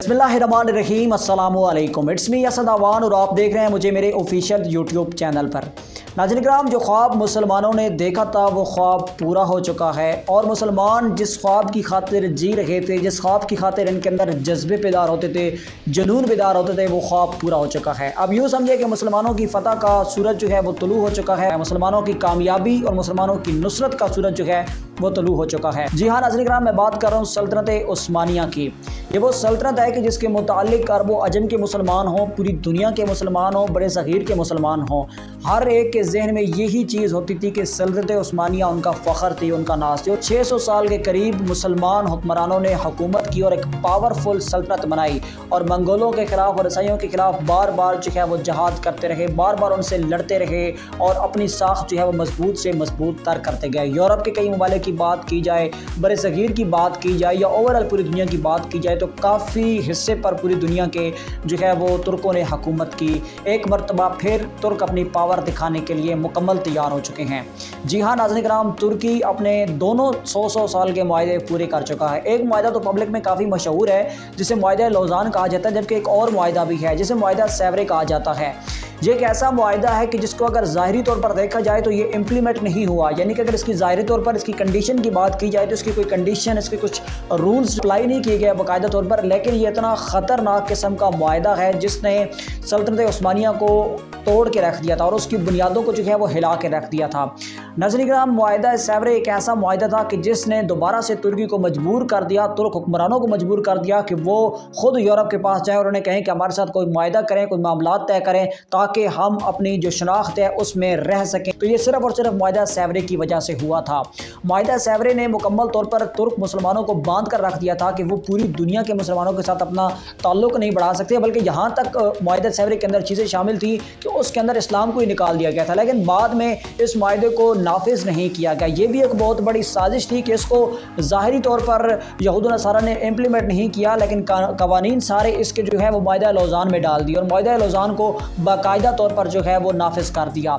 बिस्मिल्लाहिर्रहमानिर्रहीम अस्सलामुअलैकुम। It's me Asad Awan और आप देख रहे हैं मुझे मेरे ऑफिशियल यूट्यूब चैनल पर। नाज़रीन किराम, जो ख्वाब मुसलमानों ने देखा था वो ख्वाब पूरा हो चुका है और मुसलमान जिस ख्वाब की खातिर जी रहे थे, जिस ख्वाब की खातिर इनके अंदर जज्बे पैदार होते थे, जुनून पैदार होते थे, वो ख्वाब पूरा हो चुका है। अब यूँ समझे कि मुसलमानों की फ़तह का सूरज जो है वो तुलू हो चुका है, मुसलमानों की कामयाबी और मुसलमानों की नुसरत का सूरज जो है वो तुलू हो चुका है। जी हाँ नाज़रीन किराम, मैं बात कर रहा हूँ सल्तनत उस्मानिया की। ये वो सल्तनत है कि जिसके मुतालिक अरब व अजम के मुसलमान हों, पूरी दुनिया के मुसलमान हों, बड़े सग़ीर के मुसलमान हों, हर एक के जहन में यही चीज़ होती थी कि सल्तनत उस्मानिया उनका फ़ख्र थी, उनका नाज थी। 600 साल के करीब मुसलमान हुक्मरानों ने हुकूमत की और एक पावरफुल सल्तनत बनाई और मंगोलों के ख़िलाफ़ और ईसाइयों के ख़िलाफ़ बार बार जो है वो जहाद करते रहे, बार बार उनसे लड़ते रहे और अपनी साख जो है वो मजबूत से मजबूत तर करते गए। यूरोप के कई ममालिक की बात की जाए, बड़े सग़ीर की बात की जाए या ओवरऑल पूरी दुनिया की बात की जाए तो काफ़ी हिस्से पर पूरी दुनिया के जो है वो तुर्कों ने हुकूमत की। एक मरतबा फिर तुर्क अपनी पावर दिखाने के लिए मुकम्मल तैयार हो चुके हैं। जी हाँ नाज़रीन किराम, तुर्की अपने दोनों 100 साल के मुआहदे पूरे कर चुका है। एक मुआहदा तो पब्लिक में काफ़ी मशहूर है जिसे मुआहदा लौज़ान कहा जाता है, जबकि एक और मुआहदा भी है जिसे मुआहदा सेवरे कहा जाता है। ये एक ऐसा मुआहदा है कि जिसको अगर ज़ाहिरी तौर पर देखा जाए तो ये इम्प्लीमेंट नहीं हुआ, यानी कि अगर इसकी ज़ाहिरी तौर पर इसकी कंडीशन की बात की जाए तो इसकी कोई कंडीशन, इसके कुछ रूल्स अप्लाई नहीं किए गए बाकायदा तौर पर। लेकिन ये इतना ख़तरनाक किस्म का मुआहदा है जिसने सल्तनत उस्मानिया को तोड़ के रख दिया था और उसकी बुनियादों को जो है वो हिला के रख दिया था। नाज़रीन किराम, मुआहदा सेवरे एक ऐसा मुआहदा था कि जिसने दोबारा से तुर्की को मजबूर कर दिया, तुर्क हुक्मरानों को मजबूर कर दिया कि वो ख़ुद यूरोप के पास जाएँ और उन्हें कहें कि हमारे साथ कोई मुआहदा करें, कोई मामलात तय करें ताकि हम अपनी जो शनाख्त है उसमें रह सकें। तो ये सिर्फ़ और सिर्फ मुआहदा सेवरे की वजह से हुआ था। मुआहदा सेवरे ने मुकम्मल तौर पर तुर्क मुसलमानों को बांध कर रख दिया था कि वो पूरी दुनिया के मुसलमानों के साथ अपना ताल्लुक़ नहीं बढ़ा सकते, बल्कि यहाँ तक मुआहदा सेवरे के अंदर चीज़ें शामिल थी कि उसके अंदर इस्लाम को ही निकाल दिया गया था। लेकिन बाद में इस मुआहदे को नाफिज नहीं किया गया। ये भी एक बहुत बड़ी साजिश थी कि इसको ज़ाहिरी तौर पर यहूद व नसारा ने इम्प्लीमेंट नहीं किया, लेकिन कवानीन सारे इसके जो है वो मुआहदा लौज़ान में डाल दिए और मुआहदा लौज़ान को बाकायदा तौर पर जो है वो नाफिज कर दिया।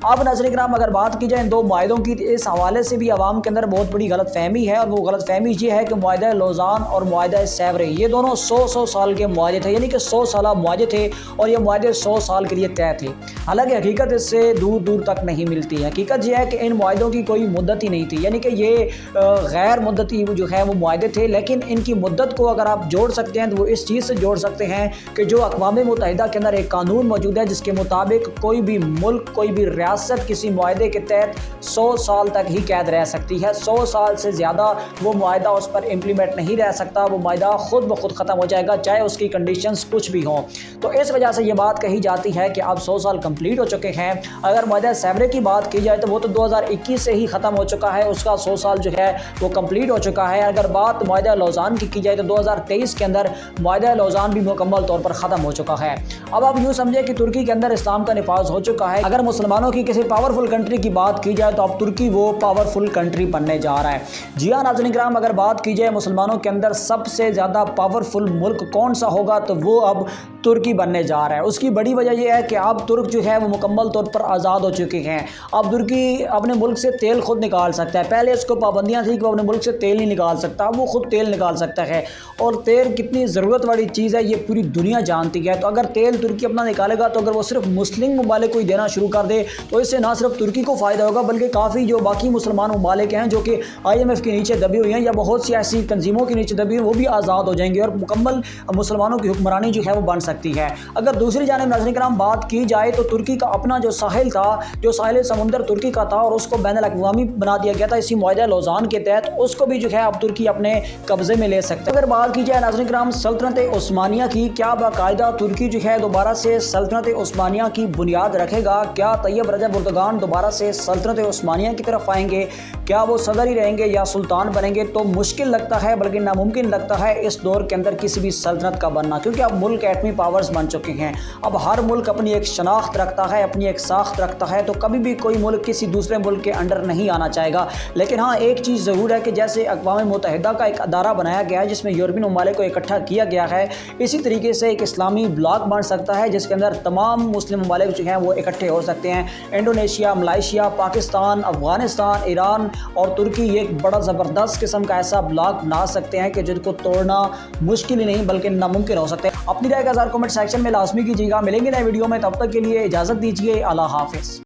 अब नाज़रीन किराम, अगर बात की जाए इन दो मुआहदों की, इस हवाले से भी आवाम के अंदर बहुत बड़ी गलत फहमी है और वो गलत फहमी ये है कि मुआहदा लौज़ान और मुआहदा सेवरे ये दोनों 100 साल के मुआहदे थे, यानी कि 100 साल मुआहदे थे और ये मुआहदे 100 साल के लिए तय थे। हालांकि हकीकत इससे दूर दूर तक नहीं मिलती है। हकीकत यह है कि इन मुआहदों की कोई मुद्दत ही नहीं थी, यानी कि ये गैर मुद्दती जो है वो मुआहदे थे। लेकिन इनकी मुद्दत को अगर आप जोड़ सकते हैं तो वो इस चीज़ से जोड़ सकते हैं कि जो अक़वाम मुत्तहिदा के अंदर एक कानून मौजूद है जिसके मुताबिक कोई भी मुल्क, कोई भी रियासत किसी मुआहदे के तहत 100 साल तक ही कैद रह सकती है। 100 साल से ज़्यादा वो मुआहदा उस पर इम्प्लीमेंट नहीं रह सकता, वो मुआहदा खुद ब खुद ख़त्म हो जाएगा, चाहे उसकी कंडीशंस कुछ भी हों। तो इस वजह से ये बात कही जाती है कि अब 100 साल कंप्लीट हो चुके हैं। अगर मुआहदा सेवरे की बात की जाए तो वो तो 2021 से ही ख़त्म हो चुका है, उसका 100 साल जो है वो कंप्लीट हो चुका है। अगर बात मुआहदा लौज़ान की जाए तो 2023 के अंदर मुआहदा लौज़ान भी मुकम्मल तौर पर ख़त्म हो चुका है। अब आप यूँ समझे कि तुर्की के अंदर इस्लाम का निफाज हो चुका है। अगर मुसलमानों की किसी पावरफुल कंट्री की बात की जाए तो अब तुर्की वो पावरफुल कंट्री बनने जा रहा है। जी हाँ नाज़रीन किराम, अगर बात की जाए मुसलमानों के अंदर सबसे ज़्यादा पावरफुल मुल्क कौन सा होगा तो वो अब तुर्की बनने जा रहा है। उसकी बड़ी वजह यह है कि अब तुर्क जो है वो मुकम्मल तौर पर आज़ाद हो चुके हैं। अब तुर्की अपने मुल्क से तेल खुद निकाल सकता है। पहले इसको पाबंदियाँ थी कि वो अपने मुल्क से तेल नहीं निकाल सकता, वो खुद तेल निकाल सकता है और तेल कितनी ज़रूरत वाली चीज़ है ये पूरी दुनिया जानती है। तो अगर तेल तुर्की अपना निकालेगा तो अगर वो सिर्फ मुस्लिम ममालिक को ही देना शुरू कर दे तो इससे ना सिर्फ तुर्की को फ़ायदा होगा बल्कि काफ़ी जो बाकी मुसलमान ममालिक हैं जो कि IMF के नीचे दबी हुई हैं या बहुत सी ऐसी तंजीमों के नीचे दबी हुई वो भी आज़ाद हो जाएंगे और मुकम्मल मुसलमानों की हुक्मरानी जो है वो बन सकती है। अगर दूसरी जानिब नाज़रीन किराम बात की जाए तो तुर्की का अपना जो साहिल था, जो साहिल समुंदर तुर्की का था और उसको बैनुल अक़वामी बना दिया गया था इसी मुआहदा लौज़ान के तहत, उसको भी जो है अब तुर्की अपने कब्ज़े में ले सकते हैं। अगर बात की जाए नाज़रीन किराम सल्तनत उस्मानिया की, क्या बाकायदा तुर्की जो है दोबारा से सल्तनत उस्मानिया की बुनियाद रखेगा? क्या तैयब रजब एर्दोगान दोबारा से सल्तनत उस्मानिया की तरफ आएंगे? क्या वो सदर ही रहेंगे या सुल्तान बनेंगे? तो मुश्किल लगता है बल्कि नामुमकिन लगता है इस दौर के अंदर किसी भी सल्तनत का बनना, क्योंकि अब मुल्क एटमी पावर्स बन चुके हैं। अब हर मुल्क अपनी एक शनाख्त रखता है, अपनी एक साख्त रखता है, तो कभी भी कोई मुल्क किसी दूसरे मुल्क के अंडर नहीं आना चाहेगा। लेकिन हाँ, एक चीज़ ज़रूर है कि जैसे अक़वाम मुत्तहिदा का एक अदारा बनाया गया है जिसमें यूरोपीय ममालिक को इकट्ठा किया गया है, इसी तरीके से एक इस्लामी ब्लॉक बन सकता है जिसके अंदर तमाम मुस्लिम ममालिक जो हैं वो इकट्ठे हो सकते हैं। انڈونیشیا، ملائیشیا، پاکستان، افغانستان، ایران اور ترکی یہ ایک بڑا زبردست قسم کا ایسا بلاک بنا سکتے ہیں کہ جن کو توڑنا مشکل ہی نہیں بلکہ ناممکن ہو سکتے ہیں۔ اپنی رائے کا اظہار کمنٹ سیکشن میں لازمی کیجیے گا۔ ملیں گے نئے ویڈیو میں، تب تک کے لیے اجازت دیجیے۔ اللہ حافظ۔